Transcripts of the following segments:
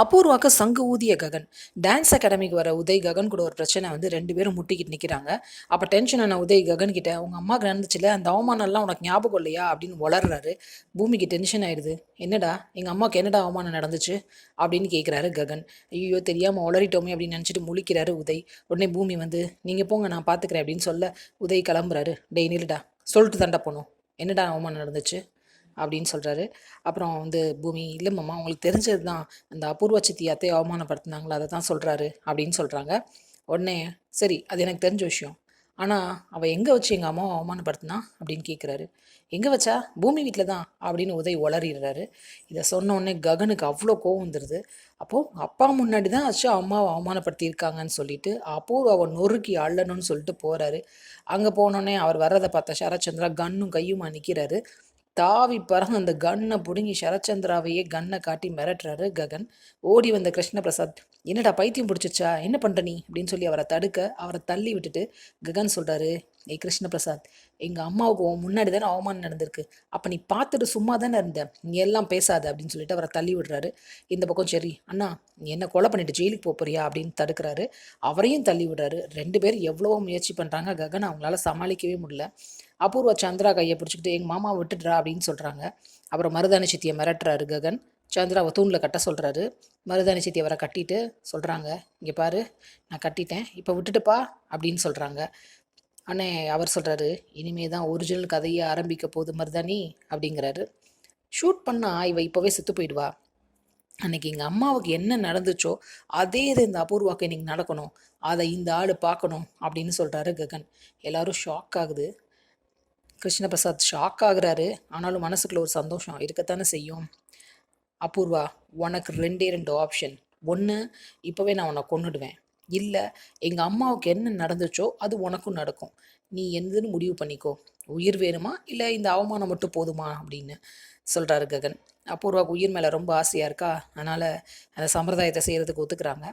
அபூர்வாக்கு சங்கு ஊதிய ககன். டான்ஸ் அகாடமிக்கு வர உதய் ககன் கூட ஒரு பிரச்சனை வந்து 2 பேரும் முட்டிக்கிட்டு நிற்கிறாங்க. அப்போ டென்ஷன் ஆன உதய் ககன் கிட்ட, உங்கள் அம்மாவுக்கு நடந்துச்சுல அந்த அவமானம்லாம் உனக்கு ஞாபகம் இல்லையா அப்படின்னு வளர்றாரு. பூமிக்கு டென்ஷன் ஆயிடுது. என்னடா எங்கள் அம்மாவுக்கு என்னடா அவமானம் நடந்துச்சு அப்படின்னு கேட்குறாரு ககன். ஐயோ தெரியாமல் உளறிட்டோமே அப்படின்னு நினச்சிட்டு முழிக்கிறாரு உதய். உடனே பூமி வந்து, நீங்கள் போங்க நான் பார்த்துக்கிறேன் அப்படின்னு சொல்ல உதய் கிளம்புறாரு. டேய் நில்லுடா, சொல்லிட்டு தாண்டா போனோம், என்னடா அவமானம் நடந்துச்சு அப்படின்னு சொல்கிறாரு. அப்புறம் வந்து பூமி, இல்லை மாமா உங்களுக்கு தெரிஞ்சது தான், அந்த அபூர்வ சித்தி அத்தையை அவமானப்படுத்தினாங்களா அதை தான் சொல்கிறாரு அப்படின்னு சொல்கிறாங்க. உடனே சரி அது எனக்கு தெரிஞ்ச விஷயம், ஆனால் அவள் எங்கே வச்சு எங்கள் அம்மாவை அவமானப்படுத்தினா அப்படின்னு கேட்குறாரு. எங்கே வச்சா? பூமி வீட்டில் தான் அப்படின்னு உதய் உளறிடுறாரு. இதை சொன்ன உடனே ககனுக்கு அவ்வளோ கோவம் வந்துடுது. அப்போது அப்பா முன்னாடி தான் வச்சு அம்மாவை அவமானப்படுத்தியிருக்காங்கன்னு சொல்லிட்டு அபூர்வாவை நொறுக்கி அள்ளணும்னு சொல்லிட்டு போகிறாரு. அங்கே போனோடனே அவர் வர்றதை பார்த்த சரச்சந்திரா கன்னும் கையுமா நிற்கிறாரு. தாவி பறந்து அந்த கன்னை பிடுங்கி சரச்சந்திராவையே கன்னை காட்டி மிரட்டுறாரு ககன். ஓடி வந்த கிருஷ்ணபிரசாத், என்னடா பைத்தியம் பிடிச்சிச்சா, என்ன பண்ணுற நீ அப்படின்னு சொல்லி அவரை தடுக்க, அவரை தள்ளி விட்டுட்டு ககன் சொல்கிறாரு, ஏய் கிருஷ்ணபிரசாத், எங்கள் அம்மாவுக்கு முன்னாடி தானே அவமானம் நடந்திருக்கு, அப்போ நீ பார்த்துட்டு சும்மா தானே இருந்த, நீ எல்லாம் பேசாத அப்படின்னு சொல்லிட்டு அவரை தள்ளி விடுறாரு. இந்த பக்கம் சரி அண்ணா நீ என்ன கொலை பண்ணிட்டு ஜெயிலுக்கு போறியா அப்படின்னு தடுக்கிறாரு. அவரையும் தள்ளி விடுறாரு. 2 பேர் எவ்வளவோ முயற்சி பண்ணுறாங்க. ககன் அவங்களால சமாளிக்கவே முடியல. அபூர்வா சந்திரா கையை பிடிச்சிக்கிட்டு எங்கள் மாமா விட்டுடுறா அப்படின்னு சொல்கிறாங்க. அப்புறம் மருதாணி சித்தியை மிரட்டுறாரு ககன். சந்திராவை தூணில் கட்ட சொல்கிறாரு. மருதாணி சித்தி அவரை கட்டிட்டு சொல்கிறாங்க, இங்கே பாரு நான் கட்டிட்டேன், இப்போ விட்டுட்டுப்பா அப்படின்னு சொல்கிறாங்க. அண்ணே அவர் சொல்கிறாரு, இனிமே தான் ஒரிஜினல் கதையை ஆரம்பிக்க போகுது மருதாணி அப்படிங்கிறாரு. ஷூட் பண்ணால் இவ இப்போவே செத்து போயிடுவா, அன்னைக்கு எங்கள் அம்மாவுக்கு என்ன நடந்துச்சோ அதே இது இந்த அபூர்வாக்கு இன்னைக்கு நடக்கணும், அதை இந்த ஆள் பார்க்கணும் அப்படின்னு சொல்கிறாரு ககன். எல்லாரும் ஷாக் ஆகுது. கிருஷ்ணபிரசாத் ஷாக் ஆகுறாரு. ஆனாலும் மனசுக்குள்ள ஒரு சந்தோஷம் இருக்கத்தானே செய்யும். அபூர்வா, உனக்கு 2 ஆப்ஷன். ஒன்று, இப்போவே நான் உன்னை கொன்னுடுவேன். இல்லை, எங்கள் அம்மாவுக்கு என்ன நடந்துச்சோ அது உனக்கும் நடக்கும், நீ என்னதுன்னு முடிவு பண்ணிக்கோ, உயிர் வேணுமா இல்லை இந்த அவமானம் மட்டும் போதுமா அப்படின்னு சொல்கிறாரு ககன். அபூர்வாவுக்கு உயிர் மேலே ரொம்ப ஆசையாக இருக்கா, அதனால் அந்த சம்பிரதாயத்தை செய்கிறதுக்கு ஒத்துக்கிறாங்க.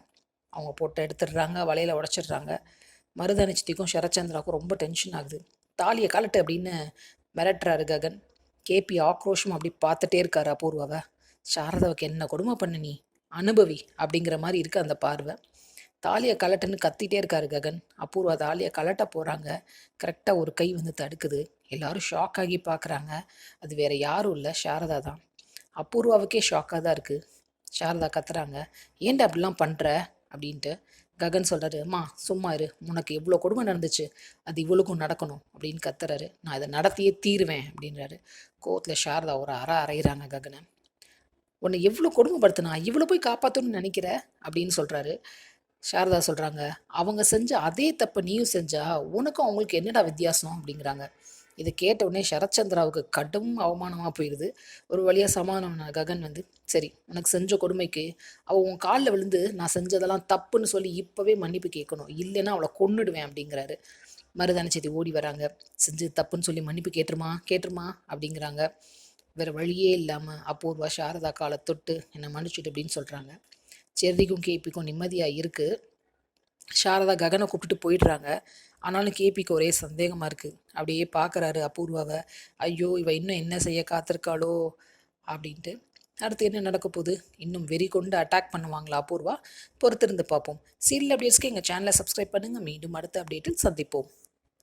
அவங்க போட்டு எடுத்துடுறாங்க, வலையில் உடச்சிடுறாங்க. மருதாணி சித்திக்கும் சரச்சந்திராவுக்கும் ரொம்ப டென்ஷன் ஆகுது. தாலியை கலட்டு அப்படின்னு மிரட்டுறாரு ககன். கேபி ஆக்ரோஷம் அப்படி பார்த்துட்டே இருக்காரு அபூர்வாவை. சாரதாவுக்கு என்ன கொடுமை பண்ணு நீ, அனுபவி அப்படிங்கிற மாதிரி இருக்கு அந்த பார்வை. தாலியை கலட்டுன்னு கத்திட்டே இருக்காரு ககன். அபூர்வா தாலியை கலட்ட போகிறாங்க. கரெக்டாக ஒரு கை வந்து தடுக்குது. எல்லாரும் ஷாக் ஆகி பார்க்குறாங்க. அது வேற யாரும் இல்லை, சாரதா தான். அபூர்வாவுக்கே ஷாக்காக தான் இருக்குது. சாரதா கத்துறாங்க, ஏன்டா அப்படிலாம் பண்ணுற அப்படின்ட்டு. ககன் சொல்கிறாரு, அம்மா சும்மா இரு, உனக்கு எவ்வளோ கொடுமை நடந்துச்சு அது இவளுக்கும் நடக்கணும் அப்படின்னு கத்துறாரு. நான் இதை நடத்தியே தீருவேன் அப்படின்றாரு. கோவத்தில் சாரதா ஒரு அறையிறாங்க ககனை. உன்னை எவ்வளோ கொடுமைப்படுத்தினா இவ்வளோ போய் காப்பாற்றணும்னு நினைக்கிற அப்படின்னு சொல்கிறாரு. சாரதா சொல்கிறாங்க, அவங்க செஞ்ச அதே தப்பை நீயும் செஞ்சா உனக்கும் அவங்களுக்கு என்னடா வித்தியாசம் அப்படிங்கிறாங்க. இதை கேட்ட உடனே சரத்சந்திராவுக்கு கடும் அவமானமாக போயிடுது. ஒரு வழியாக சமாதானம் ககன் வந்து, சரி உனக்கு செஞ்ச கொடுமைக்கு அவள் உன் காலில் விழுந்து நான் செஞ்சதெல்லாம் தப்புன்னு சொல்லி இப்போவே மன்னிப்பு கேட்கணும், இல்லைன்னா அவளை கொன்னுடுவேன் அப்படிங்கிறாரு. மருதாணி சித்தி ஓடி வராங்க. செஞ்சு தப்புன்னு சொல்லி மன்னிப்பு கேட்டுருமா அப்படிங்கிறாங்க. வேறு வழியே இல்லாமல் அபூர்வா சாரதா காலை தொட்டு என்னை மன்னிச்சுட்டு அப்படின்னு சொல்கிறாங்க. செர்ரிக்கும் கேபிக்கும் நிம்மதியாக இருக்குது. சாரதா ககனை கூப்பிட்டுட்டு போயிடுறாங்க. ஆனாலும் கேபிக்கு ஒரே சந்தேகமாக இருக்குது. அப்படியே பார்க்குறாரு அபூர்வாவை. ஐயோ இவ இன்னும் என்ன செய்ய காத்திருக்காளோ அப்படின்ட்டு. அடுத்து என்ன நடக்க போகுது, இன்னும் வெறி கொண்டு அட்டாக் பண்ணுவாங்களா அபூர்வா, பொறுத்திருந்து பார்ப்போம். சீரியல் அப்டேட்ஸ்க்கு எங்கள் சேனலை சப்ஸ்கிரைப் பண்ணுங்கள். மீண்டும் அடுத்த அப்டேட்டில் சந்திப்போம்.